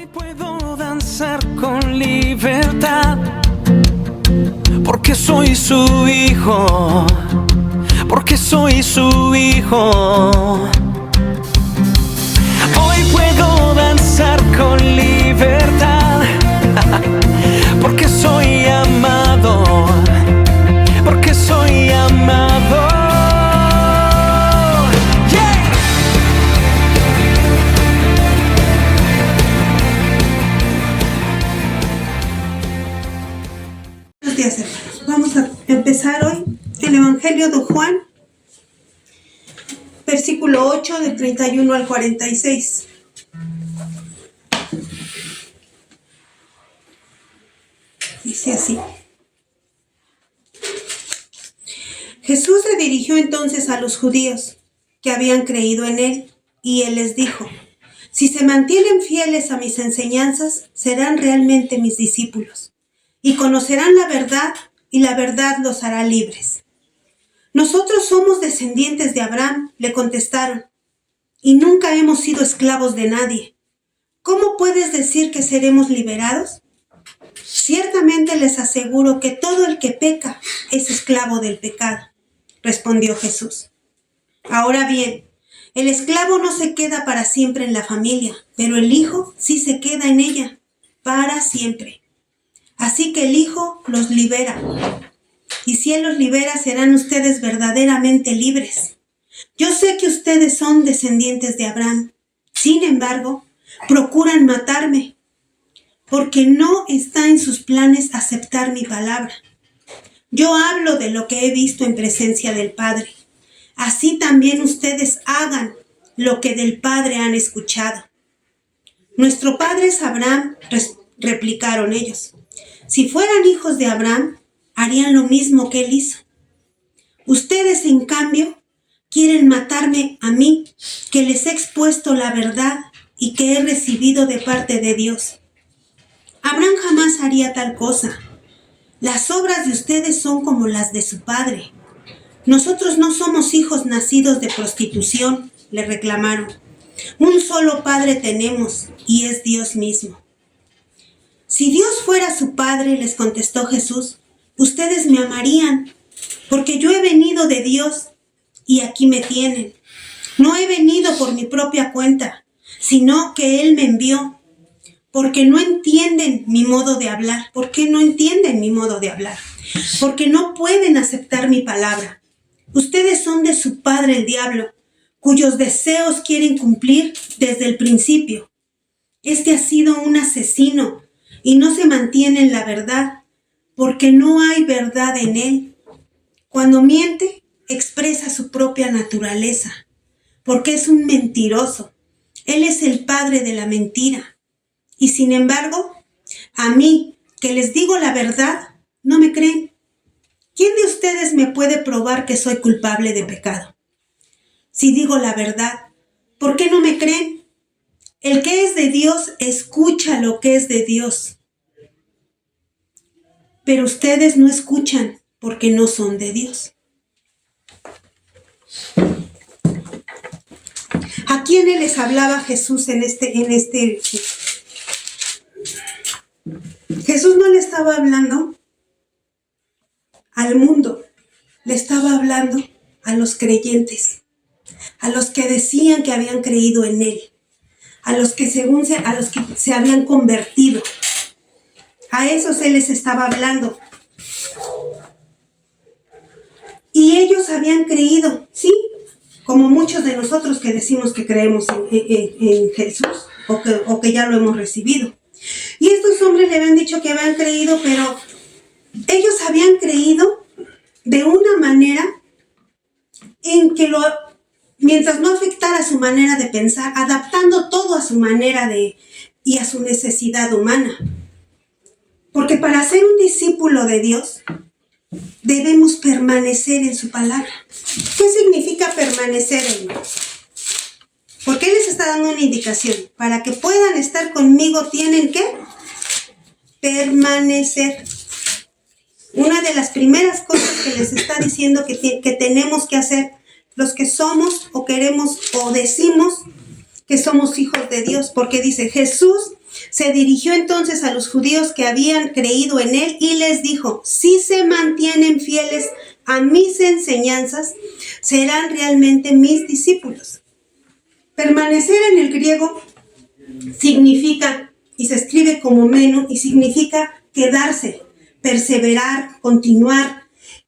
Hoy puedo danzar con libertad, porque soy su hijo, porque soy su hijo. Hoy puedo danzar con libertad, porque soy amado, porque soy amado. Buenos días, hermanos. Vamos a empezar hoy el Evangelio de Juan, versículo 8, del 31 al 46. Dice así: Jesús se dirigió entonces a los judíos que habían creído en él, y él les dijo: si se mantienen fieles a mis enseñanzas, serán realmente mis discípulos, y conocerán la verdad, y la verdad los hará libres. Nosotros somos descendientes de Abraham, le contestaron, y nunca hemos sido esclavos de nadie. ¿Cómo puedes decir que seremos liberados? Ciertamente les aseguro que todo el que peca es esclavo del pecado, respondió Jesús. Ahora bien, el esclavo no se queda para siempre en la familia, pero el hijo sí se queda en ella para siempre. Así que el Hijo los libera. Y si Él los libera, serán ustedes verdaderamente libres. Yo sé que ustedes son descendientes de Abraham. Sin embargo, procuran matarme, porque no está en sus planes aceptar mi palabra. Yo hablo de lo que he visto en presencia del Padre. Así también ustedes hagan lo que del Padre han escuchado. Nuestro padre es Abraham, replicaron ellos. Si fueran hijos de Abraham, harían lo mismo que él hizo. Ustedes, en cambio, quieren matarme a mí, que les he expuesto la verdad y que he recibido de parte de Dios. Abraham jamás haría tal cosa. Las obras de ustedes son como las de su padre. Nosotros no somos hijos nacidos de prostitución, le reclamaron. Un solo padre tenemos, y es Dios mismo. Si Dios fuera su Padre, les contestó Jesús, ustedes me amarían, porque yo he venido de Dios y aquí me tienen. No he venido por mi propia cuenta, sino que Él me envió, porque no entienden mi modo de hablar. ¿Por qué no entienden mi modo de hablar? Porque no pueden aceptar mi palabra. Ustedes son de su padre el diablo, cuyos deseos quieren cumplir desde el principio. Este ha sido un asesino y no se mantiene en la verdad, porque no hay verdad en él. Cuando miente, expresa su propia naturaleza, porque es un mentiroso. Él es el padre de la mentira. Y sin embargo, a mí, que les digo la verdad, no me creen. ¿Quién de ustedes me puede probar que soy culpable de pecado? Si digo la verdad, ¿por qué no me creen? El que es de Dios escucha lo que es de Dios. Pero ustedes no escuchan porque no son de Dios. ¿A quiénes les hablaba Jesús en este? Jesús no le estaba hablando al mundo, le estaba hablando a los creyentes, a los que decían que habían creído en Él, a los que se habían convertido. A esos Él les estaba hablando. Y ellos habían creído, sí, como muchos de nosotros que decimos que creemos en Jesús o que ya lo hemos recibido. Y estos hombres le habían dicho que habían creído, pero ellos habían creído de una manera en que mientras no afectara su manera de pensar, adaptando todo a su manera y a su necesidad humana. Porque para ser un discípulo de Dios, debemos permanecer en su palabra. ¿Qué significa permanecer en Dios? Porque Él les está dando una indicación. Para que puedan estar conmigo, tienen que permanecer. Una de las primeras cosas que les está diciendo que tenemos que hacer los que somos o queremos o decimos que somos hijos de Dios, porque dice Jesús Se dirigió entonces a los judíos que habían creído en él y les dijo: si se mantienen fieles a mis enseñanzas, serán realmente mis discípulos. Permanecer en el griego significa, y se escribe como meno, y significa quedarse, perseverar, continuar,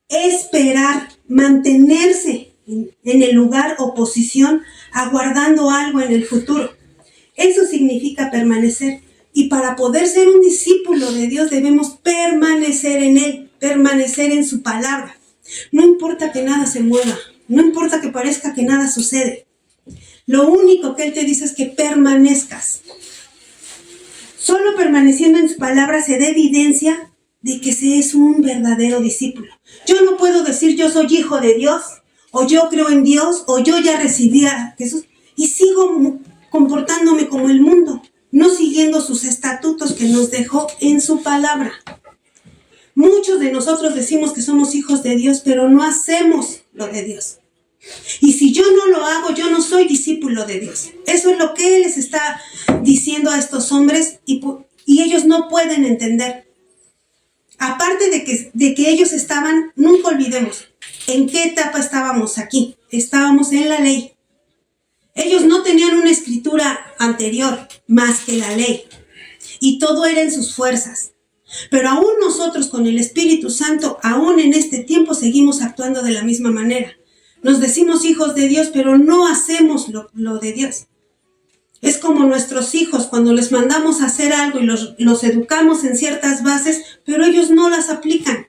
esperar, mantenerse en el lugar o posición, aguardando algo en el futuro. Eso significa permanecer. Y para poder ser un discípulo de Dios debemos permanecer en Él, permanecer en su palabra. No importa que nada se mueva, no importa que parezca que nada sucede. Lo único que Él te dice es que permanezcas. Solo permaneciendo en su palabra se da evidencia de que se es un verdadero discípulo. Yo no puedo decir yo soy hijo de Dios, o yo creo en Dios, o yo ya recibí a Jesús, y sigo comportándome como el mundo, no siguiendo sus estatutos que nos dejó en su palabra. Muchos de nosotros decimos que somos hijos de Dios, pero no hacemos lo de Dios. Y si yo no lo hago, yo no soy discípulo de Dios. Eso es lo que Él les está diciendo a estos hombres y ellos no pueden entender. Aparte de que ellos estaban, nunca olvidemos, ¿en qué etapa estábamos aquí? Estábamos en la ley. Ellos no tenían una escritura anterior más que la ley. Y todo era en sus fuerzas. Pero aún nosotros con el Espíritu Santo, aún en este tiempo seguimos actuando de la misma manera. Nos decimos hijos de Dios, pero no hacemos lo de Dios. Es como nuestros hijos, cuando les mandamos a hacer algo y los educamos en ciertas bases, pero ellos no las aplican.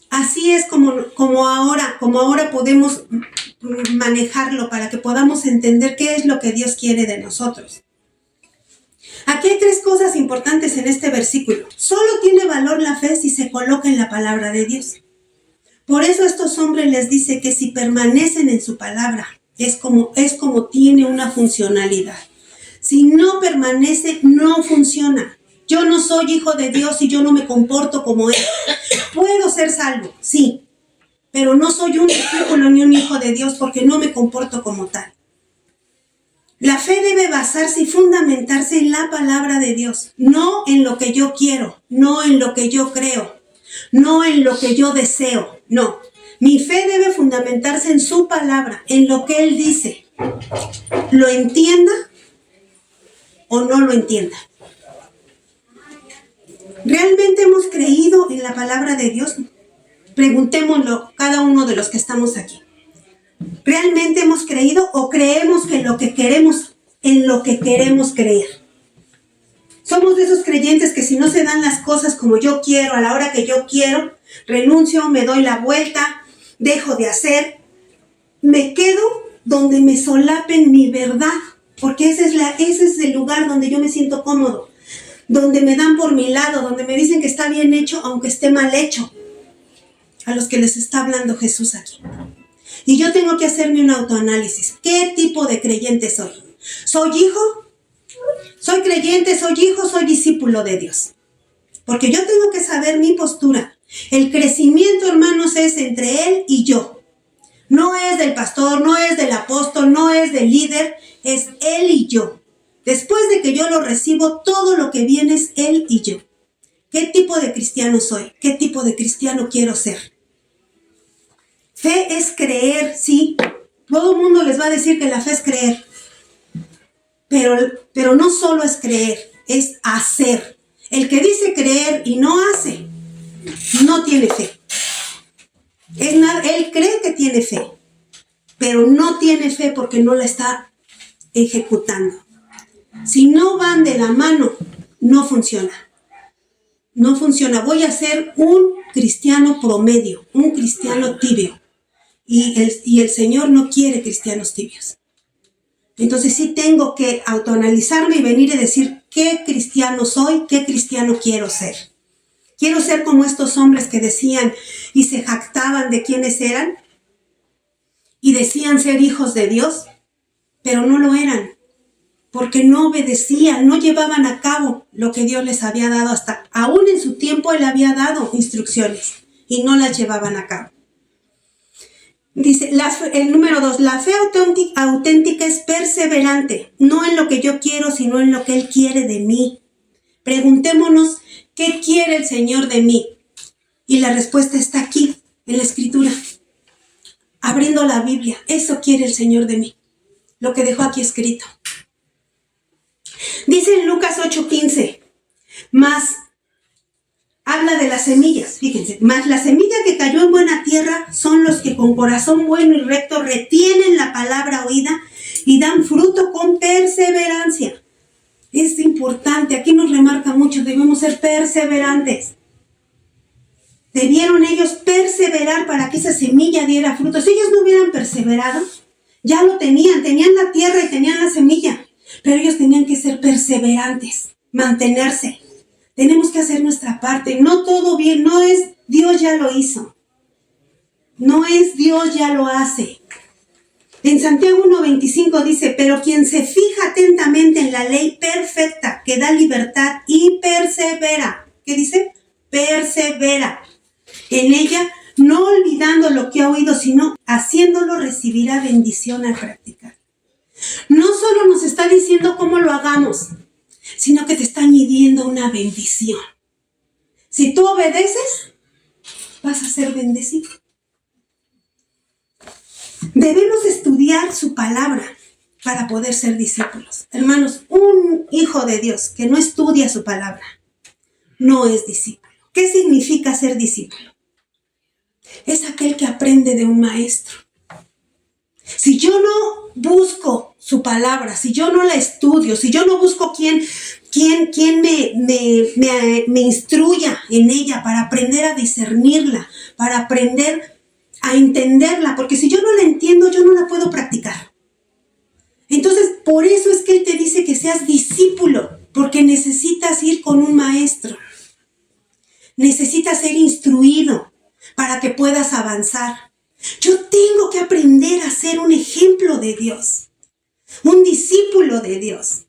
Así es como ahora podemos manejarlo para que podamos entender qué es lo que Dios quiere de nosotros. Aquí hay 3 cosas importantes en este versículo. Solo tiene valor la fe si se coloca en la palabra de Dios. Por eso a estos hombres les dice que si permanecen en su palabra, es como tiene una funcionalidad. Si no permanece, no funciona. Yo no soy hijo de Dios y yo no me comporto como Él. Puedo ser salvo, sí, pero no soy un discípulo ni un hijo de Dios porque no me comporto como tal. La fe debe basarse y fundamentarse en la palabra de Dios, no en lo que yo quiero, no en lo que yo creo, no en lo que yo deseo, no. Mi fe debe fundamentarse en su palabra, en lo que Él dice. Lo entienda o no lo entienda. ¿Realmente hemos creído en la palabra de Dios? Preguntémoslo cada uno de los que estamos aquí. ¿Realmente hemos creído o creemos que en lo que queremos creer? Somos de esos creyentes que si no se dan las cosas como yo quiero, a la hora que yo quiero, renuncio, me doy la vuelta, dejo de hacer, me quedo donde me solapen mi verdad, porque ese es el lugar donde yo me siento cómodo, donde me dan por mi lado, donde me dicen que está bien hecho aunque esté mal hecho, a los que les está hablando Jesús aquí. Y yo tengo que hacerme un autoanálisis. ¿Qué tipo de creyente soy? ¿Soy hijo? ¿Soy creyente? ¿Soy hijo? ¿Soy discípulo de Dios? Porque yo tengo que saber mi postura. El crecimiento, hermanos, es entre Él y yo. No es del pastor, no es del apóstol, no es del líder, es Él y yo. Después de que yo lo recibo, todo lo que viene es Él y yo. ¿Qué tipo de cristiano soy? ¿Qué tipo de cristiano quiero ser? Fe es creer, sí. Todo el mundo les va a decir que la fe es creer. Pero no solo es creer, es hacer. El que dice creer y no hace, no tiene fe. Él cree que tiene fe, pero no tiene fe porque no la está ejecutando. Si no van de la mano, no funciona. No funciona. Voy a ser un cristiano promedio, un cristiano tibio. Y el Señor no quiere cristianos tibios. Entonces sí tengo que autoanalizarme y venir y decir qué cristiano soy, qué cristiano quiero ser. Quiero ser como estos hombres que decían y se jactaban de quiénes eran y decían ser hijos de Dios, pero no lo eran, porque no obedecían, no llevaban a cabo lo que Dios les había dado aún en su tiempo Él había dado instrucciones y no las llevaban a cabo. Dice, el número 2, la fe auténtica es perseverante, no en lo que yo quiero, sino en lo que Él quiere de mí. Preguntémonos, ¿qué quiere el Señor de mí? Y la respuesta está aquí, en la Escritura. Abriendo la Biblia, eso quiere el Señor de mí, lo que dejó aquí escrito. Dice en Lucas 8:15, más habla de las semillas, fíjense, más la semilla que cayó en buena tierra son los que con corazón bueno y recto retienen la palabra oída y dan fruto con perseverancia. Es importante, aquí nos remarca mucho, debemos ser perseverantes. Debieron ellos perseverar para que esa semilla diera fruto. Si ellos no hubieran perseverado, ya lo tenían la tierra y tenían la semilla, pero ellos tenían que ser perseverantes, mantenerse. Tenemos que hacer nuestra parte. No todo bien, no es Dios ya lo hizo. No es Dios ya lo hace. En Santiago 1:25 dice, pero quien se fija atentamente en la ley perfecta que da libertad y persevera. ¿Qué dice? Persevera en ella, no olvidando lo que ha oído, sino haciéndolo, recibirá bendición al practicar. No solo nos está diciendo cómo lo hagamos, sino que te está añadiendo una bendición. Si tú obedeces, vas a ser bendecido. Debemos estudiar su palabra para poder ser discípulos. Hermanos, un hijo de Dios que no estudia su palabra no es discípulo. ¿Qué significa ser discípulo? Es aquel que aprende de un maestro. Si yo no busco su palabra, si yo no la estudio, si yo no busco quién me instruya en ella para aprender a discernirla, para aprender a entenderla, porque si yo no la entiendo, yo no la puedo practicar. Entonces, por eso es que Él te dice que seas discípulo, porque necesitas ir con un maestro. Necesitas ser instruido para que puedas avanzar. Yo tengo que aprender a ser un ejemplo de Dios, un discípulo de Dios.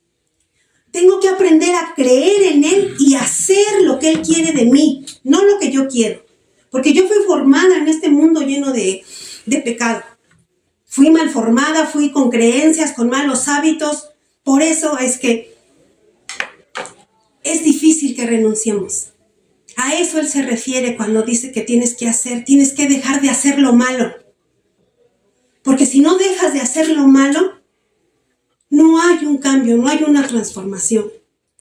Tengo que aprender a creer en Él y hacer lo que Él quiere de mí, no lo que yo quiero. Porque yo fui formada en este mundo lleno de pecado. Fui mal formada, fui con creencias, con malos hábitos. Por eso es que es difícil que renunciemos. A eso Él se refiere cuando dice que tienes que dejar de hacer lo malo. Porque si no dejas de hacer lo malo, no hay un cambio, no hay una transformación.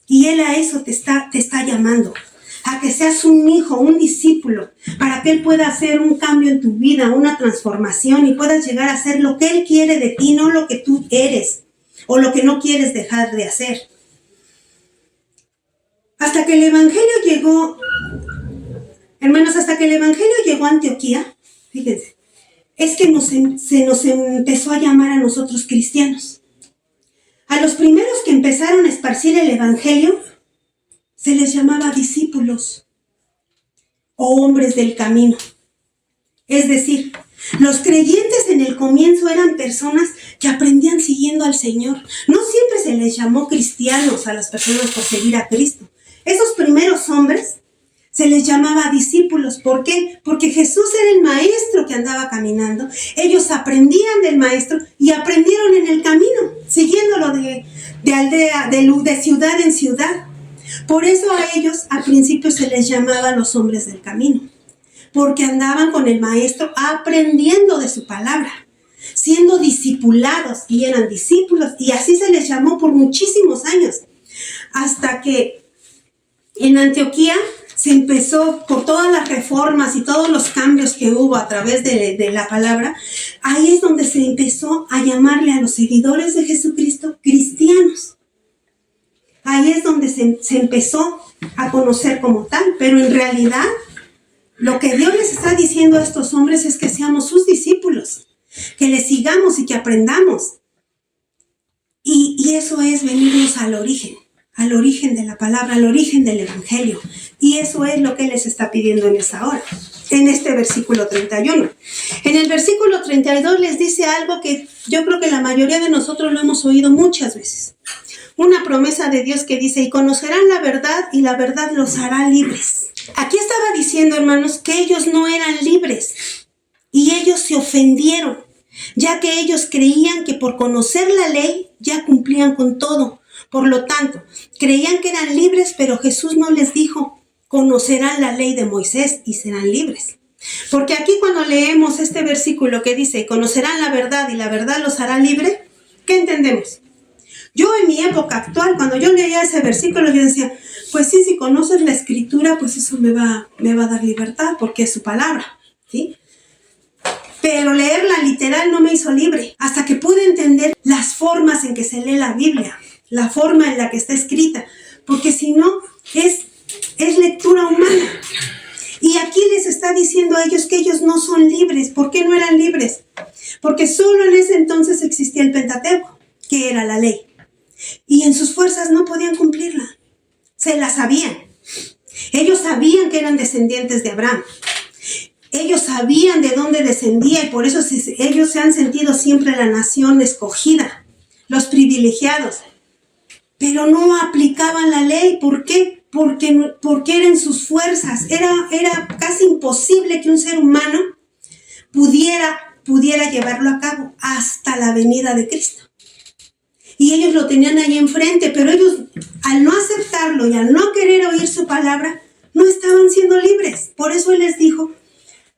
Y Él a eso te está llamando, a que seas un hijo, un discípulo, para que Él pueda hacer un cambio en tu vida, una transformación y puedas llegar a hacer lo que Él quiere de ti, no lo que tú eres o lo que no quieres dejar de hacer. Hasta que el Evangelio llegó, hermanos, a Antioquía, fíjense, es que se nos empezó a llamar a nosotros cristianos. A los primeros que empezaron a esparcir el Evangelio, se les llamaba discípulos o hombres del camino. Es decir, los creyentes en el comienzo eran personas que aprendían siguiendo al Señor. No siempre se les llamó cristianos a las personas por seguir a Cristo. Esos primeros hombres se les llamaba discípulos. ¿Por qué? Porque Jesús era el maestro que andaba caminando. Ellos aprendían del maestro y aprendieron en el camino, siguiéndolo de aldea, de ciudad en ciudad. Por eso a ellos al principio se les llamaba los hombres del camino, porque andaban con el maestro aprendiendo de su palabra, siendo discipulados, y eran discípulos, y así se les llamó por muchísimos años, hasta que en Antioquía se empezó, por todas las reformas y todos los cambios que hubo a través de la palabra, ahí es donde se empezó a llamarle a los seguidores de Jesucristo cristianos. Ahí es donde se empezó a conocer como tal, pero en realidad lo que Dios les está diciendo a estos hombres es que seamos sus discípulos, que les sigamos y que aprendamos. Y eso es venirnos al origen de la palabra, al origen del Evangelio. Y eso es lo que Él les está pidiendo en esa hora, en este versículo 31. En el versículo 32 les dice algo que yo creo que la mayoría de nosotros lo hemos oído muchas veces. Una promesa de Dios que dice, y conocerán la verdad y la verdad los hará libres. Aquí estaba diciendo, hermanos, que ellos no eran libres. y ellos se ofendieron, ya que ellos creían que por conocer la ley ya cumplían con todo. Por lo tanto, creían que eran libres, pero Jesús no les dijo, conocerán la ley de Moisés y serán libres. Porque aquí cuando leemos este versículo que dice, conocerán la verdad y la verdad los hará libre, ¿qué entendemos? Yo en mi época actual, cuando yo leía ese versículo, yo decía, pues sí, si conoces la escritura, pues eso me va a dar libertad, porque es su palabra, ¿sí? Pero leerla literal no me hizo libre, hasta que pude entender las formas en que se lee la Biblia, la forma en la que está escrita, porque si no, es lectura humana. Y aquí les está diciendo a ellos que ellos no son libres. ¿Por qué no eran libres? Porque solo en ese entonces existía el Pentateuco, que era la ley. Y en sus fuerzas no podían cumplirla. Se la sabían. Ellos sabían que eran descendientes de Abraham. Ellos sabían de dónde descendía y por eso ellos se han sentido siempre la nación escogida, los privilegiados. Pero no aplicaban la ley. ¿Por qué? Porque eran sus fuerzas. Era casi imposible que un ser humano pudiera llevarlo a cabo hasta la venida de Cristo. Y ellos lo tenían ahí enfrente, pero ellos, al no aceptarlo y al no querer oír su palabra, no estaban siendo libres. Por eso Él les dijo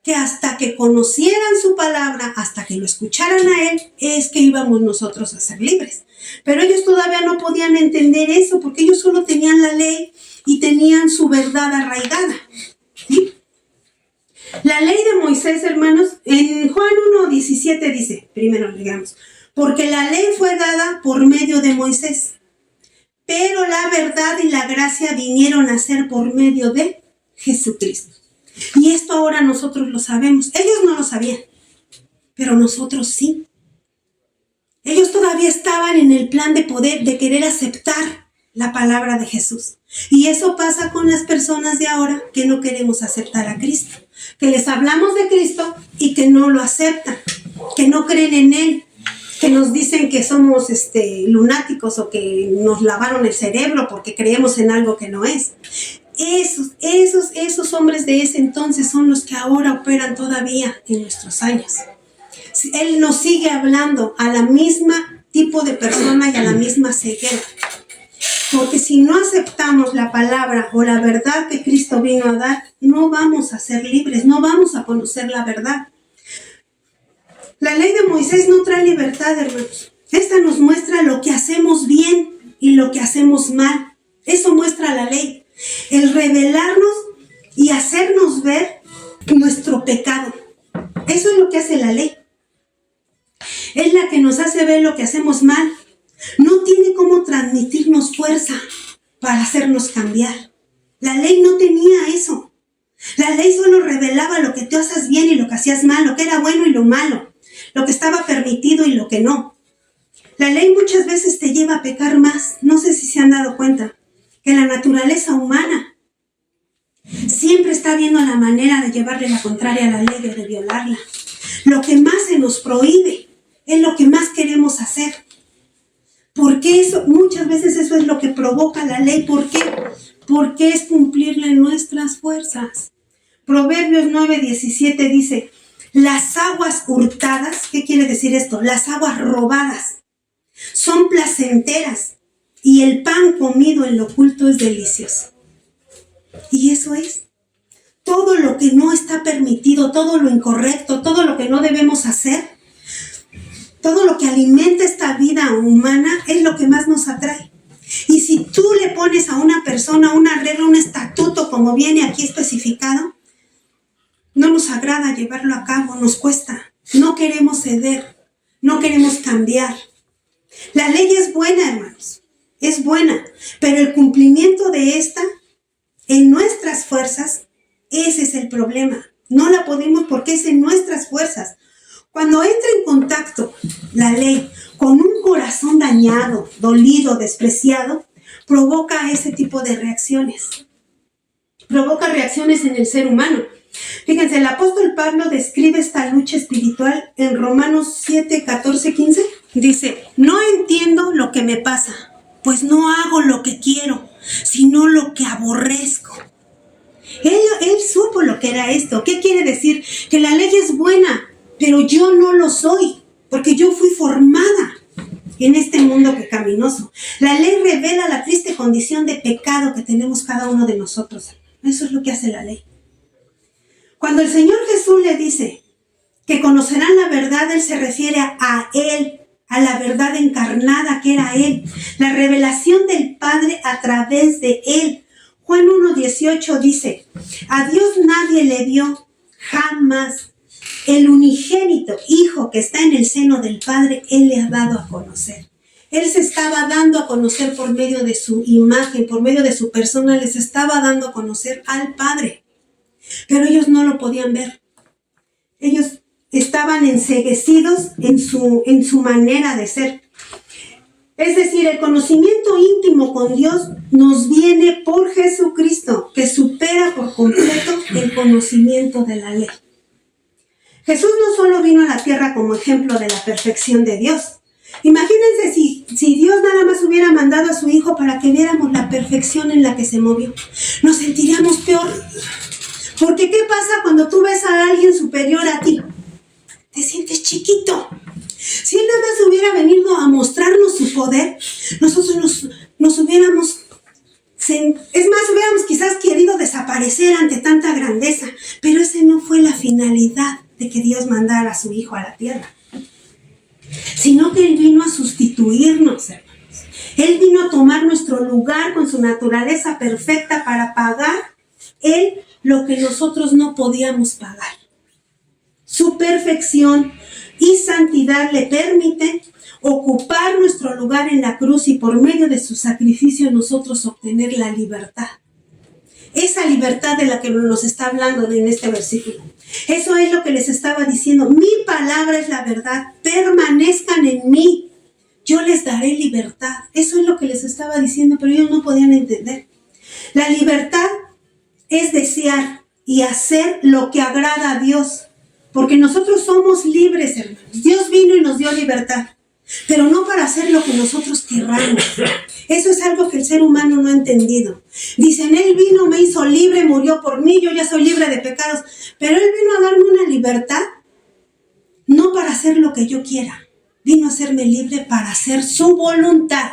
que hasta que conocieran su palabra, hasta que lo escucharan a Él, es que íbamos nosotros a ser libres. Pero ellos todavía no podían entender eso, porque ellos solo tenían la ley y tenían su verdad arraigada, ¿sí? La ley de Moisés, hermanos, en Juan 1:17 dice, primero leamos, porque la ley fue dada por medio de Moisés, pero la verdad y la gracia vinieron a ser por medio de Jesucristo. Y esto ahora nosotros lo sabemos. Ellos no lo sabían, pero nosotros sí. Ellos todavía estaban en el plan de querer aceptar la palabra de Jesús. Y eso pasa con las personas de ahora que no queremos aceptar a Cristo. Que les hablamos de Cristo y que no lo aceptan, que no creen en Él, que nos dicen que somos lunáticos o que nos lavaron el cerebro porque creemos en algo que no es. Esos hombres de ese entonces son los que ahora operan todavía en nuestros años. Él nos sigue hablando a la misma tipo de persona y a la misma ceguera. Porque si no aceptamos la palabra o la verdad que Cristo vino a dar, no vamos a ser libres, no vamos a conocer la verdad. La ley de Moisés no trae libertad, hermanos. Esta nos muestra lo que hacemos bien y lo que hacemos mal. Eso muestra la ley. El revelarnos y hacernos ver nuestro pecado. Eso es lo que hace la ley. Es la que nos hace ver lo que hacemos mal. No tiene cómo transmitirnos fuerza para hacernos cambiar. La ley no tenía eso. La ley solo revelaba lo que tú hacías bien y lo que hacías mal, lo que era bueno y lo malo, lo que estaba permitido y lo que no. La ley muchas veces te lleva a pecar más. No sé si se han dado cuenta que la naturaleza humana siempre está viendo la manera de llevarle la contraria a la ley, de violarla. Lo que más se nos prohíbe es lo que más queremos hacer. Porque eso, muchas veces eso es lo que provoca la ley. ¿Por qué? Porque es cumplirla en nuestras fuerzas. Proverbios 9:17 dice, las aguas hurtadas, ¿qué quiere decir esto? Las aguas robadas son placenteras y el pan comido en lo oculto es delicioso. Y eso es. Todo lo que no está permitido, todo lo incorrecto, todo lo que no debemos hacer, todo lo que alimenta esta vida humana es lo que más nos atrae. Y si tú le pones a una persona una regla, un estatuto, como viene aquí especificado, no nos agrada llevarlo a cabo, nos cuesta. No queremos ceder, no queremos cambiar. La ley es buena, hermanos, es buena, pero el cumplimiento de esta en nuestras fuerzas, ese es el problema. No la podemos porque es en nuestras fuerzas. Cuando entra en contacto la ley con un corazón dañado, dolido, despreciado, provoca ese tipo de reacciones. Provoca reacciones en el ser humano. Fíjense, el apóstol Pablo describe esta lucha espiritual en Romanos 7, 14, 15. Dice, no entiendo lo que me pasa, pues no hago lo que quiero, sino lo que aborrezco. Él supo supo lo que era esto. ¿Qué quiere decir? Que la ley es buena, pero yo no lo soy, porque yo fui formada en este mundo pecaminoso. La ley revela la triste condición de pecado que tenemos cada uno de nosotros. Eso es lo que hace la ley. Cuando el Señor Jesús le dice que conocerán la verdad, Él se refiere a Él, a la verdad encarnada que era Él, la revelación del Padre a través de Él. Juan 1:18 dice, a Dios nadie le vio jamás. El unigénito Hijo que está en el seno del Padre, Él le ha dado a conocer. Él se estaba dando a conocer por medio de su imagen, por medio de su persona, les estaba dando a conocer al Padre. Pero ellos no lo podían ver. Ellos estaban enceguecidos en su manera de ser. Es decir, el conocimiento íntimo con Dios nos viene por Jesucristo, que supera por completo el conocimiento de la ley. Jesús no solo vino a la tierra como ejemplo de la perfección de Dios. Imagínense si Dios nada más hubiera mandado a su Hijo para que viéramos la perfección en la que se movió. Nos sentiríamos peor. Porque ¿qué pasa cuando tú ves a alguien superior a ti? Te sientes chiquito. Si Él nada más hubiera venido a mostrarnos su poder, nosotros nos hubiéramos... Es más, hubiéramos quizás querido desaparecer ante tanta grandeza. Pero esa no fue la finalidad de que Dios mandara a su Hijo a la tierra. Sino que Él vino a sustituirnos, hermanos. Él vino a tomar nuestro lugar con su naturaleza perfecta para pagar Él lo que nosotros no podíamos pagar. Su perfección y santidad le permiten ocupar nuestro lugar en la cruz y por medio de su sacrificio nosotros obtener la libertad. Esa libertad de la que nos está hablando en este versículo. Eso es lo que les estaba diciendo. Mi palabra es la verdad. Permanezcan en mí. Yo les daré libertad. Eso es lo que les estaba diciendo, pero ellos no podían entender. La libertad es desear y hacer lo que agrada a Dios. Porque nosotros somos libres, hermanos. Dios vino y nos dio libertad. Pero no para hacer lo que nosotros querramos. Eso es algo que el ser humano no ha entendido. Dicen, Él vino, me hizo libre, murió por mí, yo ya soy libre de pecados. Pero Él vino a darme una libertad, no para hacer lo que yo quiera. Vino a hacerme libre para hacer su voluntad.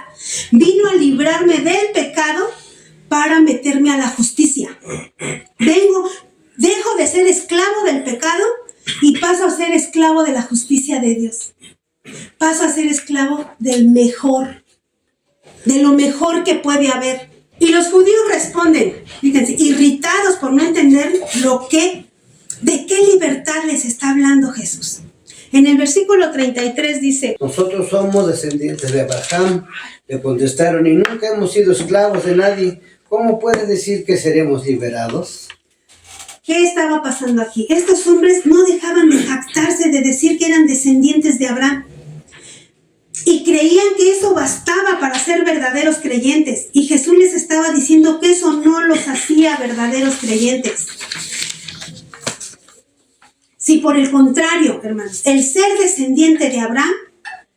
Vino a librarme del pecado para meterme a la justicia. Dejo de ser esclavo del pecado y paso a ser esclavo de la justicia de Dios. Paso a ser esclavo del mejor, de lo mejor que puede haber. Y los judíos responden, fíjense, irritados por no entender de qué libertad les está hablando Jesús. En el versículo 33 dice, nosotros somos descendientes de Abraham. Le contestaron, y nunca hemos sido esclavos de nadie. ¿Cómo puedes decir que seremos liberados? ¿Qué estaba pasando aquí? Estos hombres no dejaban de jactarse de decir que eran descendientes de Abraham. Y creían que eso bastaba para ser verdaderos creyentes. Y Jesús les estaba diciendo que eso no los hacía verdaderos creyentes. Si por el contrario, hermanos, el ser descendiente de Abraham,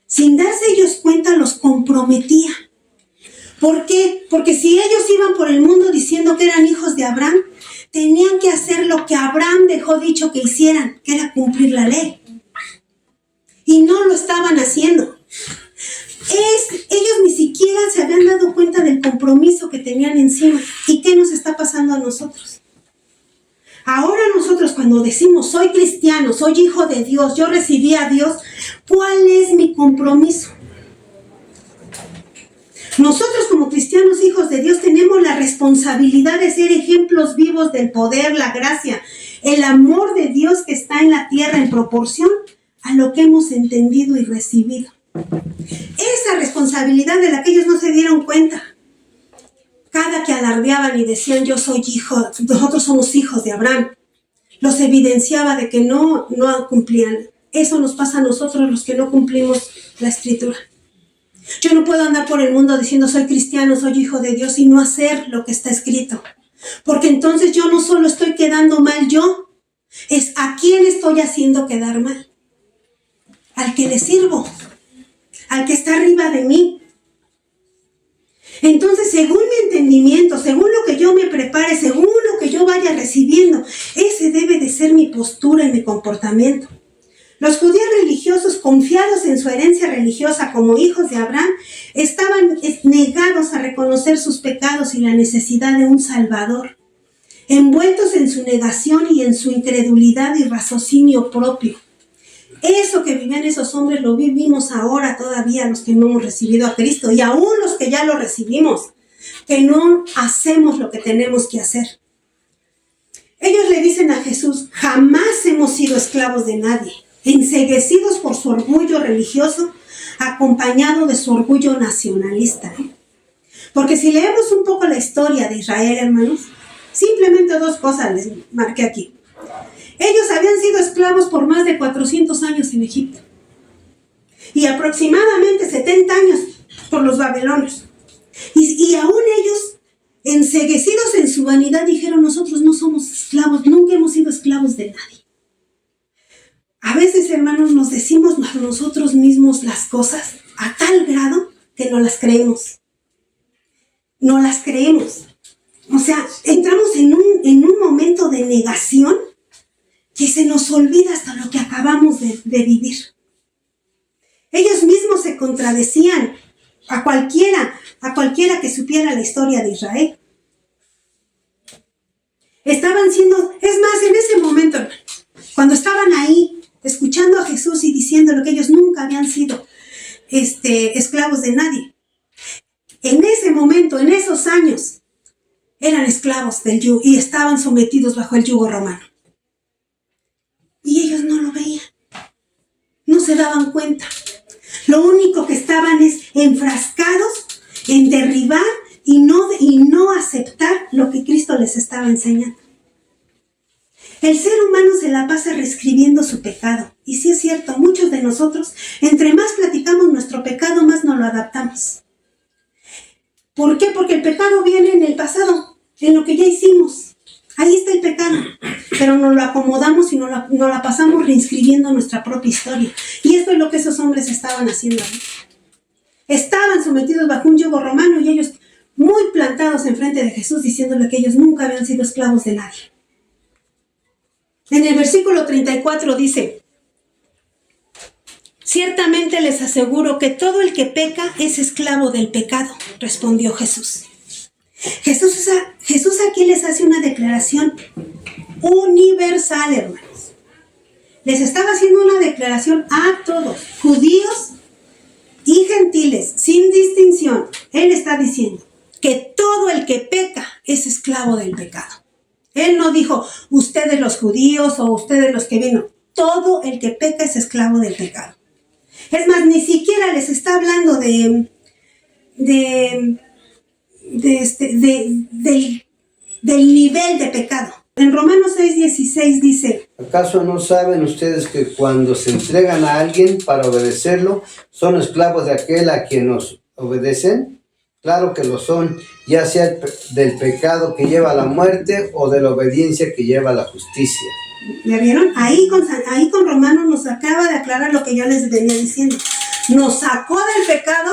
sin darse ellos cuenta, los comprometía. ¿Por qué? Porque si ellos iban por el mundo diciendo que eran hijos de Abraham, tenían que hacer lo que Abraham dejó dicho que hicieran, que era cumplir la ley. Y no lo estaban haciendo. Ellos ni siquiera se habían dado cuenta del compromiso que tenían encima. ¿Y qué nos está pasando a nosotros? Ahora nosotros cuando decimos soy cristiano, soy hijo de Dios, yo recibí a Dios, ¿cuál es mi compromiso? Nosotros como cristianos hijos de Dios tenemos la responsabilidad de ser ejemplos vivos del poder, la gracia, el amor de Dios que está en la tierra en proporción a lo que hemos entendido y recibido. Esa responsabilidad de la que ellos no se dieron cuenta. Cada que alardeaban y decían yo soy hijo, nosotros somos hijos de Abraham, los evidenciaba de que no cumplían. Eso nos pasa a nosotros los que no cumplimos la escritura. Yo no puedo andar por el mundo diciendo soy cristiano, soy hijo de Dios y no hacer lo que está escrito. Porque entonces yo no solo estoy quedando mal yo, es a quién estoy haciendo quedar mal. Al que le sirvo, al que está arriba de mí. Entonces, según mi entendimiento, según lo que yo me prepare, según lo que yo vaya recibiendo, eso postura y mi comportamiento. Los judíos religiosos, confiados en su herencia religiosa como hijos de Abraham, estaban negados a reconocer sus pecados y la necesidad de un Salvador, envueltos en su negación y en su incredulidad y raciocinio propio. Eso que vivían esos hombres lo vivimos ahora todavía los que no hemos recibido a Cristo, y aún los que ya lo recibimos, que no hacemos lo que tenemos que hacer. Ellos le dicen a Jesús: jamás hemos sido esclavos de nadie, enceguecidos por su orgullo religioso, acompañado de su orgullo nacionalista. Porque si leemos un poco la historia de Israel, hermanos, simplemente dos cosas les marqué aquí. Ellos habían sido esclavos por más de 400 años en Egipto y aproximadamente 70 años por los babilonios. Y aún ellos, enceguecidos en su vanidad, dijeron: nosotros no somos esclavos, nunca hemos sido esclavos de nadie. A veces, hermanos, nos decimos a nosotros mismos las cosas a tal grado que no las creemos. No las creemos. O sea, entramos en un momento de negación que se nos olvida hasta lo que acabamos de vivir. Ellos mismos se contradecían a cualquiera que supiera la historia de Israel. Estaban siendo, es más, en ese momento, cuando estaban ahí, escuchando a Jesús y diciéndole que ellos nunca habían sido esclavos de nadie. En ese momento, en esos años, eran esclavos del yugo y estaban sometidos bajo el yugo romano. Y ellos no lo veían, no se daban cuenta. Lo único que estaban es enfrascados en derribar y no aceptar lo que Cristo les estaba enseñando. El ser humano se la pasa reescribiendo su pecado. Y sí es cierto, muchos de nosotros, entre más platicamos nuestro pecado, más nos lo adaptamos. ¿Por qué? Porque el pecado viene en el pasado, en lo que ya hicimos. Ahí está el pecado, pero nos lo acomodamos y nos la pasamos reinscribiendo nuestra propia historia. Y esto es lo que esos hombres estaban haciendo. Estaban sometidos bajo un yugo romano y ellos muy plantados enfrente de Jesús, diciéndole que ellos nunca habían sido esclavos de nadie. En el versículo 34 dice: ciertamente les aseguro que todo el que peca es esclavo del pecado, respondió Jesús. Jesús aquí les hace una declaración universal, hermanos. Les estaba haciendo una declaración a todos, judíos y gentiles, sin distinción. Él está diciendo que todo el que peca es esclavo del pecado. Él no dijo ustedes los judíos o ustedes los que vienen. Todo el que peca es esclavo del pecado. Es más, ni siquiera les está hablando del nivel de pecado. En Romanos 6:16 dice: ¿acaso no saben ustedes que cuando se entregan a alguien para obedecerlo, son esclavos de aquel a quien nos obedecen? Claro que lo son, ya sea del pecado que lleva a la muerte o de la obediencia que lleva a la justicia. ¿Ya vieron? Ahí con Romanos nos acaba de aclarar lo que yo les venía diciendo. Nos sacó del pecado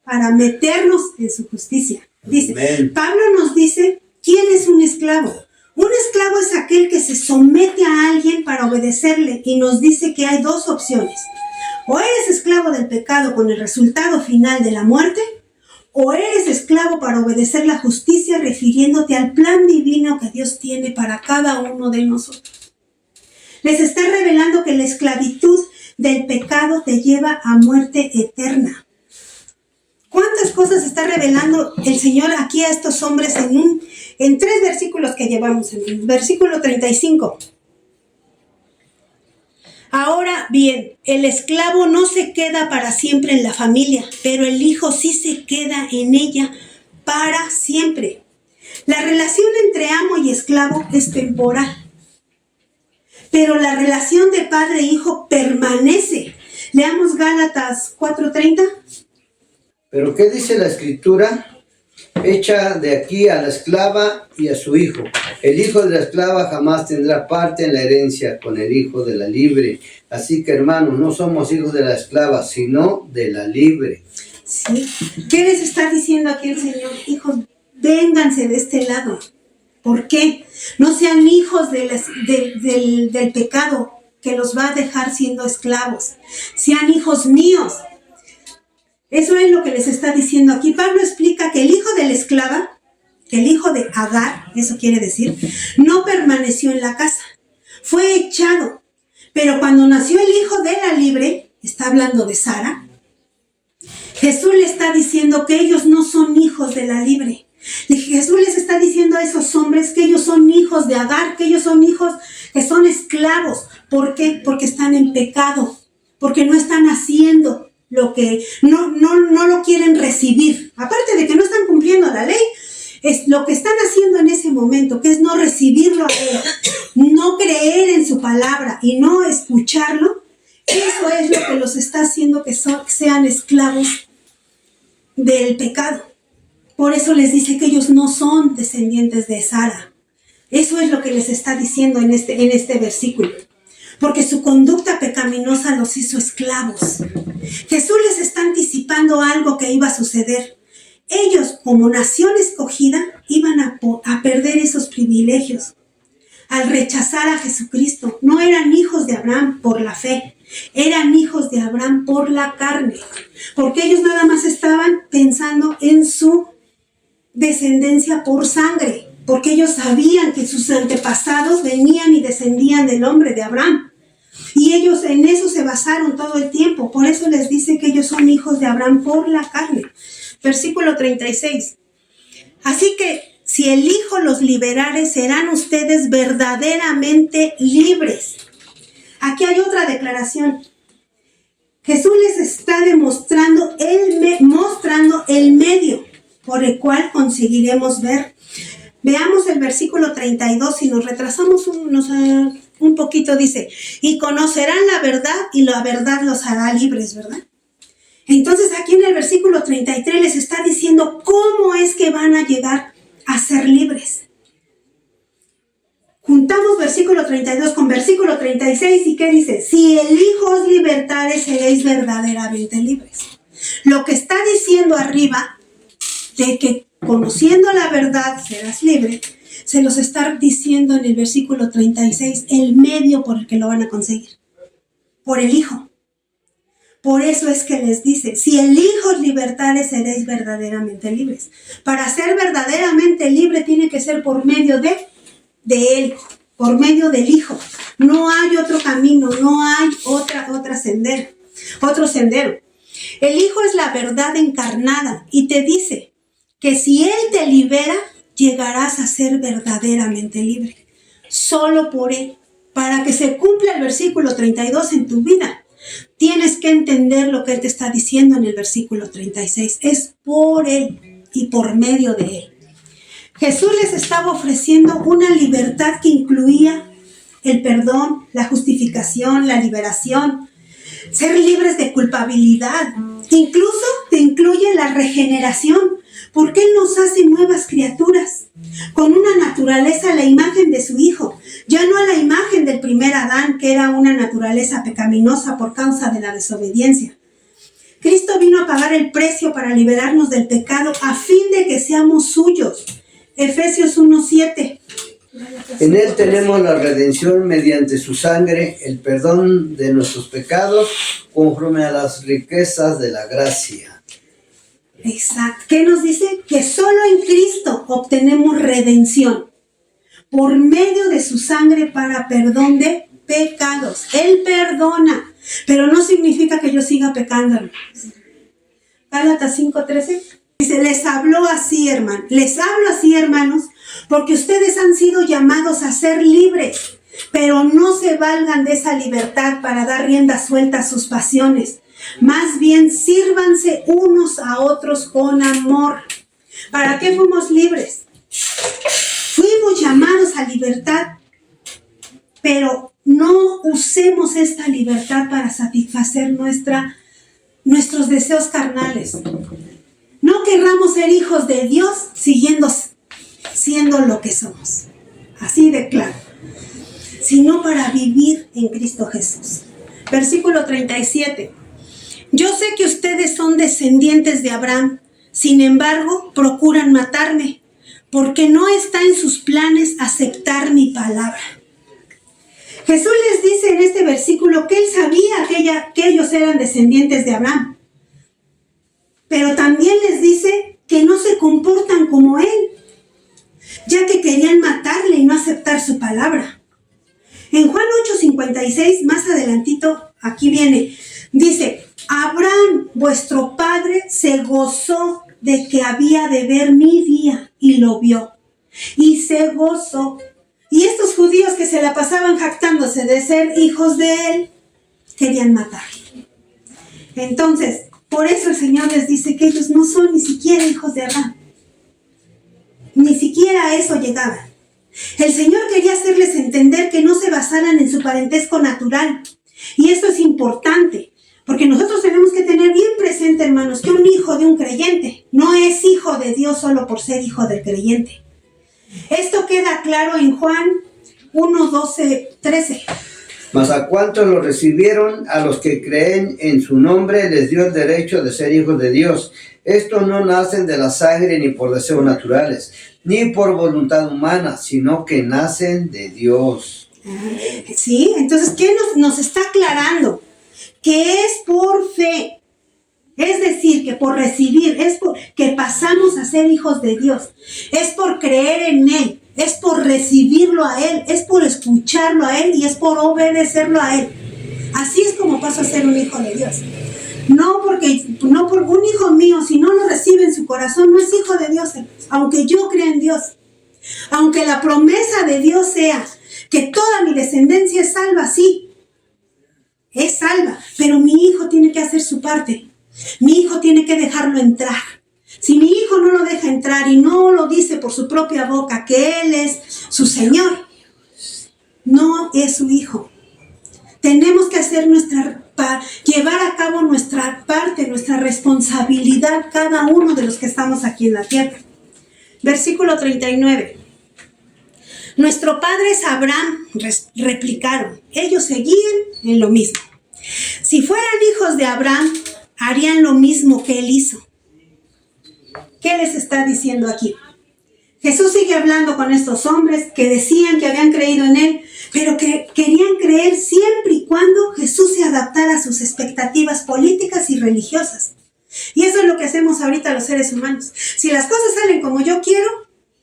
para meternos en su justicia. Dice, amén. Pablo nos dice, ¿quién es un esclavo? Un esclavo es aquel que se somete a alguien para obedecerle, y nos dice que hay dos opciones. O eres esclavo del pecado con el resultado final de la muerte, o eres esclavo para obedecer la justicia, refiriéndote al plan divino que Dios tiene para cada uno de nosotros. Les está revelando que la esclavitud del pecado te lleva a muerte eterna. ¿Cuántas cosas está revelando el Señor aquí a estos hombres en 3 versículos que llevamos? En el versículo 35. Ahora bien, el esclavo no se queda para siempre en la familia, pero el hijo sí se queda en ella para siempre. La relación entre amo y esclavo es temporal, pero la relación de padre e hijo permanece. Leamos Gálatas 4:30. ¿Pero qué dice la Escritura? Echa de aquí a la esclava y a su hijo. El hijo de la esclava jamás tendrá parte en la herencia con el hijo de la libre. Así que, hermanos, no somos hijos de la esclava, sino de la libre. Sí. ¿Qué les está diciendo aquí el Señor? Hijos, vénganse de este lado. ¿Por qué? No sean hijos del pecado que los va a dejar siendo esclavos. Sean hijos míos. Eso es lo que les está diciendo aquí. Pablo explica que el hijo de la esclava, que el hijo de Agar, eso quiere decir, no permaneció en la casa. Fue echado. Pero cuando nació el hijo de la libre, está hablando de Sara, Jesús le está diciendo que ellos no son hijos de la libre. Jesús les está diciendo a esos hombres que ellos son hijos de Agar, que ellos son hijos que son esclavos. ¿Por qué? Porque están en pecado, porque no están haciendo lo que, no lo quieren recibir. Aparte de que no están cumpliendo la ley, es lo que están haciendo en ese momento, que es no recibirlo a Él, no creer en su palabra y no escucharlo. Eso es lo que los está haciendo que sean esclavos del pecado. Por eso les dice que ellos no son descendientes de Sara. Eso es lo que les está diciendo en este versículo. Porque su conducta pecaminosa los hizo esclavos. Jesús les está anticipando algo que iba a suceder. Ellos, como nación escogida, iban a perder esos privilegios. Al rechazar a Jesucristo, no eran hijos de Abraham por la fe, eran hijos de Abraham por la carne. Porque ellos nada más estaban pensando en su descendencia por sangre, porque ellos sabían que sus antepasados venían y descendían del hombre de Abraham, y ellos en eso se basaron todo el tiempo. Por eso les dice que ellos son hijos de Abraham por la carne. Versículo 36. Así que si el Hijo los liberare, serán ustedes verdaderamente libres. Aquí hay otra declaración. Jesús les está mostrando el medio por el cual conseguiremos ver. Veamos el versículo 32, si nos retrasamos un poquito, dice, y conocerán la verdad y la verdad los hará libres, ¿verdad? Entonces aquí en el versículo 33 les está diciendo cómo es que van a llegar a ser libres. Juntamos versículo 32 con versículo 36 y ¿qué dice? Si el Hijo os libertare, seréis verdaderamente libres. Lo que está diciendo arriba de que conociendo la verdad serás libre, se los está diciendo en el versículo 36, el medio por el que lo van a conseguir, por el Hijo. Por eso es que les dice, si el Hijo os libertare, seréis verdaderamente libres. Para ser verdaderamente libre tiene que ser por medio de Él, por medio del Hijo. No hay otro camino, no hay otro sendero. El Hijo es la verdad encarnada y te dice que si Él te libera, llegarás a ser verdaderamente libre. Solo por Él. Para que se cumpla el versículo 32 en tu vida, tienes que entender lo que Él te está diciendo en el versículo 36. Es por Él y por medio de Él. Jesús les estaba ofreciendo una libertad que incluía el perdón, la justificación, la liberación, ser libres de culpabilidad. Incluso te incluye la regeneración, porque Él nos hace nuevas criaturas, con una naturaleza a la imagen de su Hijo, ya no a la imagen del primer Adán, que era una naturaleza pecaminosa por causa de la desobediencia. Cristo vino a pagar el precio para liberarnos del pecado a fin de que seamos suyos. Efesios 1:7. En Él tenemos la redención mediante su sangre, el perdón de nuestros pecados, conforme a las riquezas de la gracia. Exacto. ¿Qué nos dice? Que solo en Cristo obtenemos redención por medio de su sangre para perdón de pecados. Él perdona, pero no significa que yo siga pecando. Gálatas 5:13 dice, les hablo así, hermanos, porque ustedes han sido llamados a ser libres, pero no se valgan de esa libertad para dar rienda suelta a sus pasiones. Más bien, sírvanse unos a otros con amor. ¿Para qué fuimos libres? Fuimos llamados a libertad, pero no usemos esta libertad para satisfacer nuestros deseos carnales. No querramos ser hijos de Dios siendo lo que somos. Así de claro. Sino para vivir en Cristo Jesús. Versículo 37. Yo sé que ustedes son descendientes de Abraham, sin embargo, procuran matarme, porque no está en sus planes aceptar mi palabra. Jesús les dice en este versículo que él sabía que ellos eran descendientes de Abraham, pero también les dice que no se comportan como él, ya que querían matarle y no aceptar su palabra. En Juan 8:56, más adelantito, aquí viene, dice: Abraham, vuestro padre, se gozó de que había de ver mi día y lo vio, y se gozó. Y estos judíos que se la pasaban jactándose de ser hijos de él, querían matarle. Entonces, por eso el Señor les dice que ellos no son ni siquiera hijos de Abraham. Ni siquiera a eso llegaban. El Señor quería hacerles entender que no se basaran en su parentesco natural. Y esto es importante, porque nosotros tenemos que tener bien presente, hermanos, que un hijo de un creyente no es hijo de Dios solo por ser hijo del creyente. Esto queda claro en Juan 1:12-13. Mas a cuantos lo recibieron, a los que creen en su nombre, les dio el derecho de ser hijos de Dios. Estos no nacen de la sangre ni por deseos naturales, ni por voluntad humana, sino que nacen de Dios. Sí, entonces, ¿qué nos está aclarando? Que es por fe. Es decir, que por recibir, es por que pasamos a ser hijos de Dios. Es por creer en Él, es por recibirlo a Él, es por escucharlo a Él y es por obedecerlo a Él. Así es como paso a ser un hijo de Dios. No por un hijo mío, si no lo recibe en su corazón, no es hijo de Dios, aunque yo crea en Dios. Aunque la promesa de Dios sea que toda mi descendencia es salva, sí, es salva, pero mi hijo tiene que hacer su parte. Mi hijo tiene que dejarlo entrar. Si mi hijo no lo deja entrar y no lo dice por su propia boca que Él es su Señor, no es su hijo. Tenemos que hacer llevar a cabo nuestra parte, nuestra responsabilidad, cada uno de los que estamos aquí en la tierra. Versículo 39. Nuestro padre es Abraham, replicaron. Ellos seguían en lo mismo. Si fueran hijos de Abraham, harían lo mismo que él hizo. ¿Qué les está diciendo aquí? Jesús sigue hablando con estos hombres que decían que habían creído en él, pero que querían creer siempre y cuando Jesús se adaptara a sus expectativas políticas y religiosas. Y eso es lo que hacemos ahorita los seres humanos. Si las cosas salen como yo quiero,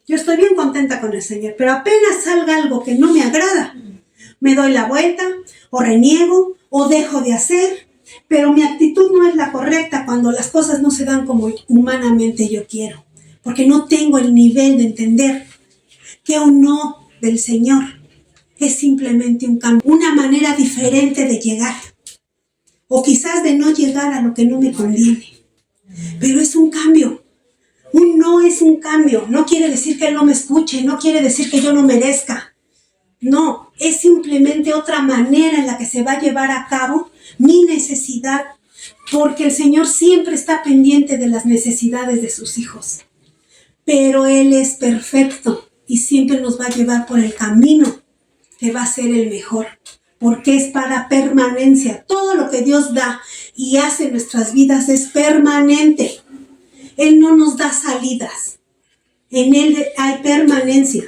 yo estoy bien contenta con el Señor, pero apenas salga algo que no me agrada, me doy la vuelta, o reniego, o dejo de hacer, pero mi actitud no es la correcta cuando las cosas no se dan como humanamente yo quiero, porque no tengo el nivel de entender que un no del Señor es simplemente un cambio, una manera diferente de llegar, o quizás de no llegar a lo que no me conviene, pero es un cambio. Un no es un cambio, no quiere decir que Él no me escuche, no quiere decir que yo no merezca. No, es simplemente otra manera en la que se va a llevar a cabo mi necesidad, porque el Señor siempre está pendiente de las necesidades de sus hijos. Pero Él es perfecto y siempre nos va a llevar por el camino que va a ser el mejor, porque es para permanencia. Todo lo que Dios da y hace en nuestras vidas es permanente. Él no nos da salidas. En Él hay permanencia.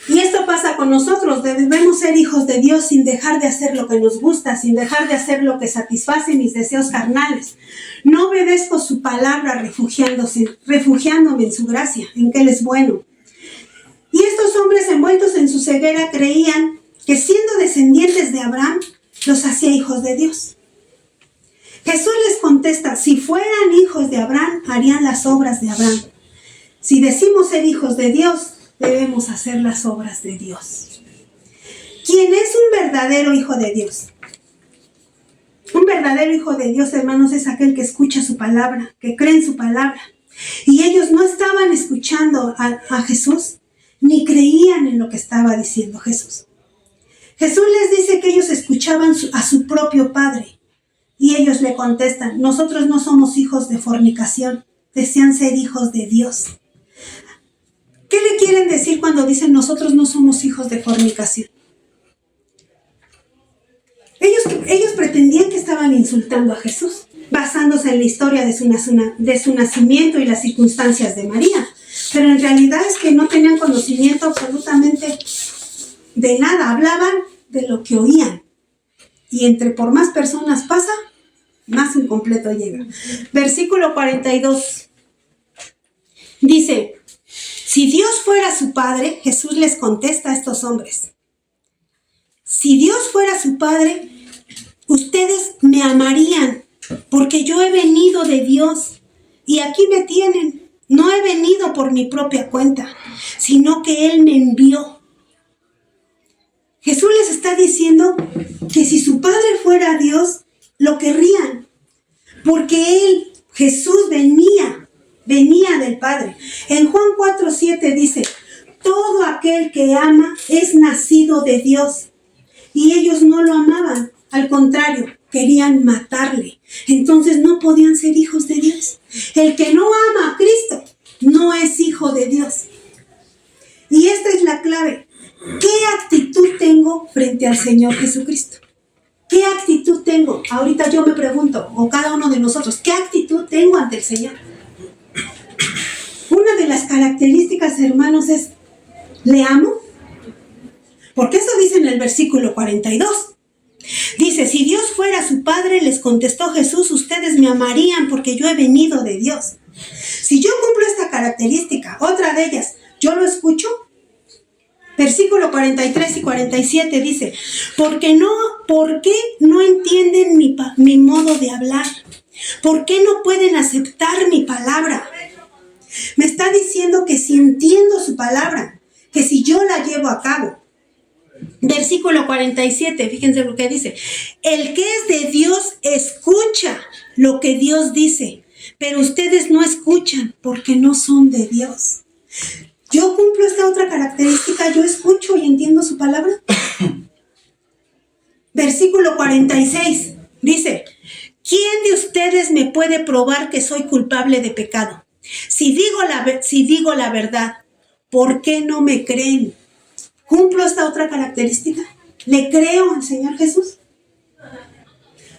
Y esto pasa con nosotros. Debemos ser hijos de Dios sin dejar de hacer lo que nos gusta, sin dejar de hacer lo que satisface mis deseos carnales. No obedezco su palabra refugiándome en su gracia, en que Él es bueno. Y estos hombres envueltos en su ceguera creían que siendo descendientes de Abraham, los hacía hijos de Dios. Jesús les contesta: si fueran hijos de Abraham, harían las obras de Abraham. Si decimos ser hijos de Dios, debemos hacer las obras de Dios. ¿Quién es un verdadero hijo de Dios? Un verdadero hijo de Dios, hermanos, es aquel que escucha su palabra, que cree en su palabra. Y ellos no estaban escuchando a Jesús, ni creían en lo que estaba diciendo Jesús. Jesús les dice que ellos escuchaban a su propio Padre. Y ellos le contestan: nosotros no somos hijos de fornicación, desean ser hijos de Dios. ¿Qué le quieren decir cuando dicen nosotros no somos hijos de fornicación? Ellos pretendían que estaban insultando a Jesús, basándose en la historia de su nacimiento y las circunstancias de María. Pero en realidad es que no tenían conocimiento absolutamente de nada, hablaban de lo que oían. Y por más personas pasa, más incompleto llega. Versículo 42. Dice, si Dios fuera su Padre, Jesús les contesta a estos hombres. Si Dios fuera su Padre, ustedes me amarían, porque yo he venido de Dios. Y aquí me tienen. No he venido por mi propia cuenta, sino que Él me envió. Jesús les está diciendo que si su Padre fuera Dios, lo querrían. Porque Él, Jesús, venía del Padre. En Juan 4:7 dice, todo aquel que ama es nacido de Dios. Y ellos no lo amaban, al contrario, querían matarle. Entonces no podían ser hijos de Dios. El que no ama a Cristo no es hijo de Dios. Y esta es la clave. ¿Qué actitud tengo frente al Señor Jesucristo? ¿Qué actitud tengo? Ahorita yo me pregunto, o cada uno de nosotros, ¿qué actitud tengo ante el Señor? Una de las características, hermanos, es, ¿le amo? Porque eso dice en el versículo 42. Dice, si Dios fuera su Padre, les contestó Jesús, ustedes me amarían porque yo he venido de Dios. Si yo cumplo esta característica, otra de ellas, ¿yo lo escucho? Versículo 43 y 47 dice, ¿por qué no entienden mi modo de hablar? ¿Por qué no pueden aceptar mi palabra? Me está diciendo que si entiendo su palabra, que si yo la llevo a cabo. Versículo 47, fíjense lo que dice. El que es de Dios escucha lo que Dios dice, pero ustedes no escuchan porque no son de Dios. Yo cumplo esta otra característica, yo escucho y entiendo su palabra. Versículo 46 dice, ¿quién de ustedes me puede probar que soy culpable de pecado? Si digo la verdad, ¿por qué no me creen? ¿Cumplo esta otra característica? ¿Le creo al Señor Jesús?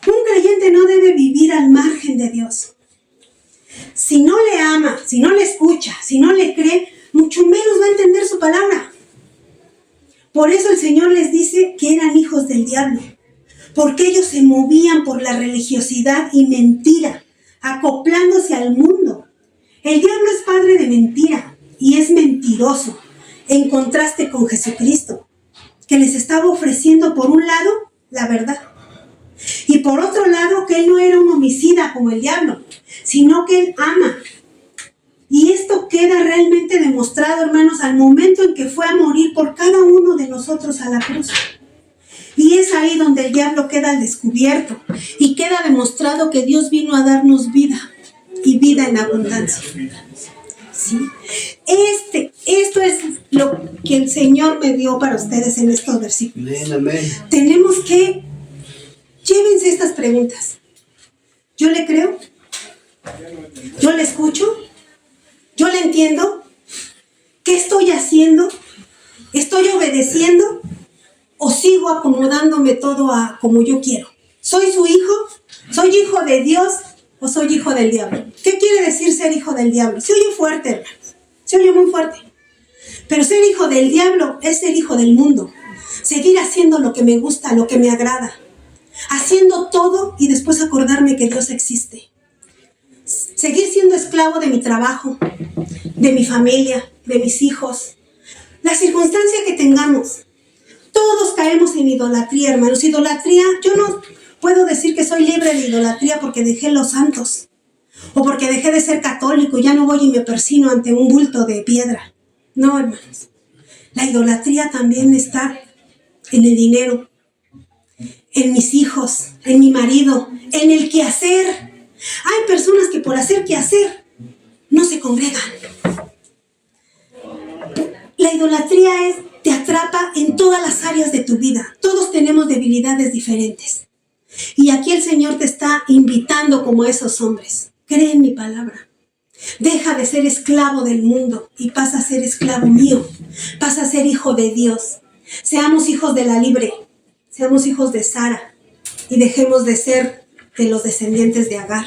Un creyente no debe vivir al margen de Dios. Si no le ama, si no le escucha, si no le cree, mucho menos va a entender su palabra. Por eso el Señor les dice que eran hijos del diablo, porque ellos se movían por la religiosidad y mentira, acoplándose al mundo. El diablo es padre de mentira y es mentiroso, en contraste con Jesucristo, que les estaba ofreciendo por un lado la verdad, y por otro lado que Él no era un homicida como el diablo, sino que Él ama. Y esto queda realmente demostrado, hermanos, al momento en que fue a morir por cada uno de nosotros a la cruz. Y es ahí donde el diablo queda al descubierto y queda demostrado que Dios vino a darnos vida y vida en abundancia. ¿Sí? Esto es lo que el Señor me dio para ustedes en estos versículos. Amén. Tenemos que, llévense estas preguntas. ¿Yo le creo? ¿Yo le escucho? ¿Yo le entiendo? ¿Qué estoy haciendo? ¿Estoy obedeciendo? ¿O sigo acomodándome todo a como yo quiero? ¿Soy su hijo? ¿Soy hijo de Dios o soy hijo del diablo? ¿Qué quiere decir ser hijo del diablo? Se oye fuerte, hermanos. Se oye muy fuerte. Pero ser hijo del diablo es ser hijo del mundo. Seguir haciendo lo que me gusta, lo que me agrada. Haciendo todo y después acordarme que Dios existe. Seguir siendo esclavo de mi trabajo, de mi familia, de mis hijos. La circunstancia que tengamos. Todos caemos en idolatría, hermanos. Idolatría, yo no puedo decir que soy libre de idolatría porque dejé los santos. O porque dejé de ser católico y ya no voy y me persino ante un bulto de piedra. No, hermanos. La idolatría también está en el dinero, en mis hijos, en mi marido, en el quehacer. Hay personas que por hacer quehacer no se congregan. La idolatría te atrapa en todas las áreas de tu vida. Todos tenemos debilidades diferentes. Y aquí el Señor te está invitando como esos hombres. Cree en mi palabra. Deja de ser esclavo del mundo y pasa a ser esclavo mío. Pasa a ser hijo de Dios. Seamos hijos de la libre. Seamos hijos de Sara. Y dejemos de ser de los descendientes de Agar.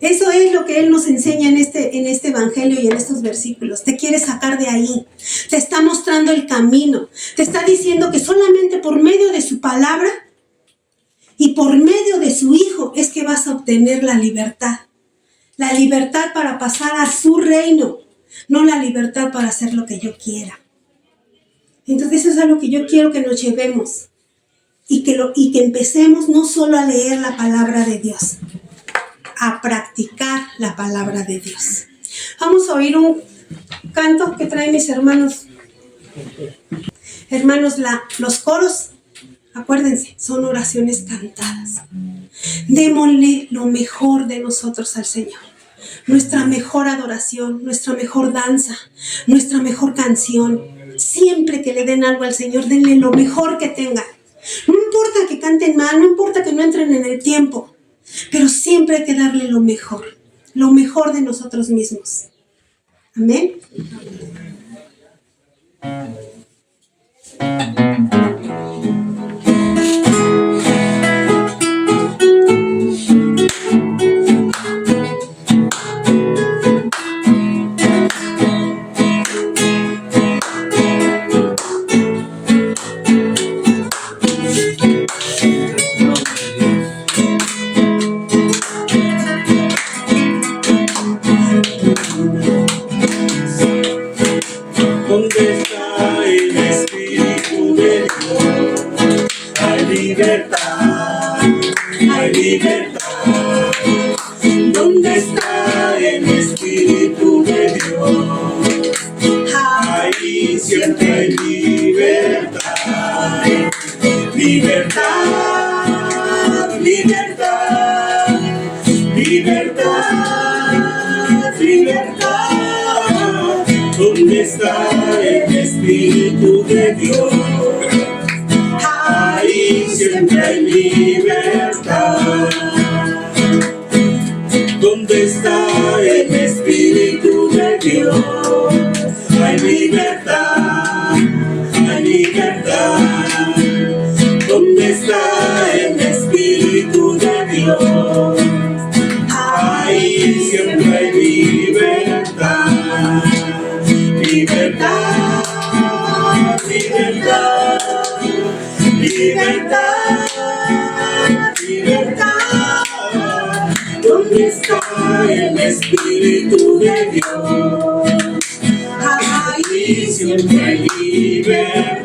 Eso es lo que Él nos enseña en este evangelio y en estos versículos. Te quiere sacar de ahí. Te está mostrando el camino. Te está diciendo que solamente por medio de su palabra y por medio de su Hijo es que vas a obtener la libertad. La libertad para pasar a su reino. No la libertad para hacer lo que yo quiera. Entonces eso es algo que yo quiero que nos llevemos. Y que empecemos no solo a leer la palabra de Dios, a practicar la palabra de Dios. Vamos a oír un canto que traen mis hermanos. Hermanos, los coros, acuérdense, son oraciones cantadas. Démosle lo mejor de nosotros al Señor. Nuestra mejor adoración, nuestra mejor danza, nuestra mejor canción. Siempre que le den algo al Señor, denle lo mejor que tengan. No importa que canten mal, no importa que no entren en el tiempo, pero siempre hay que darle lo mejor de nosotros mismos. Amén. ¿Dónde está el Espíritu de Dios? Hay libertad, hay libertad. ¿Dónde está el Espíritu de Dios? Ahí siempre hay libertad, libertad, libertad, libertad, libertad. ¿Dónde está el Espíritu de Dios? Ahí siempre hay libertad. ¿Dónde está el Espíritu de Dios? Hay libertad, hay libertad. ¿Dónde está el Espíritu de Dios? Ahí siempre hay libertad. Libertad, libertad, libertad, libertad. ¿Dónde está el Espíritu de Dios? Ahí siempre hay libertad.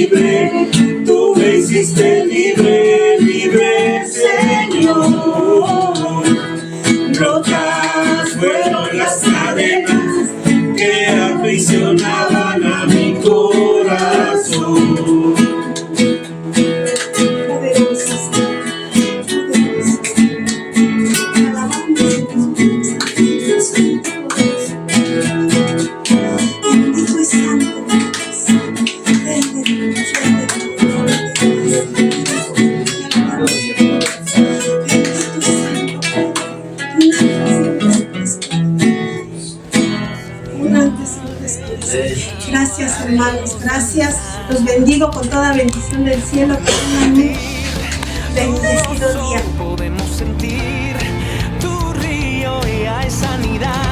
libre, tú me hiciste libre, libre, Señor. Rotas fueron las cadenas que aprisionaban a mi corazón. Gracias, hermanos, gracias. Los bendigo con toda bendición del cielo. Que tengan un bendecido día. Podemos sentir tu río y hay sanidad.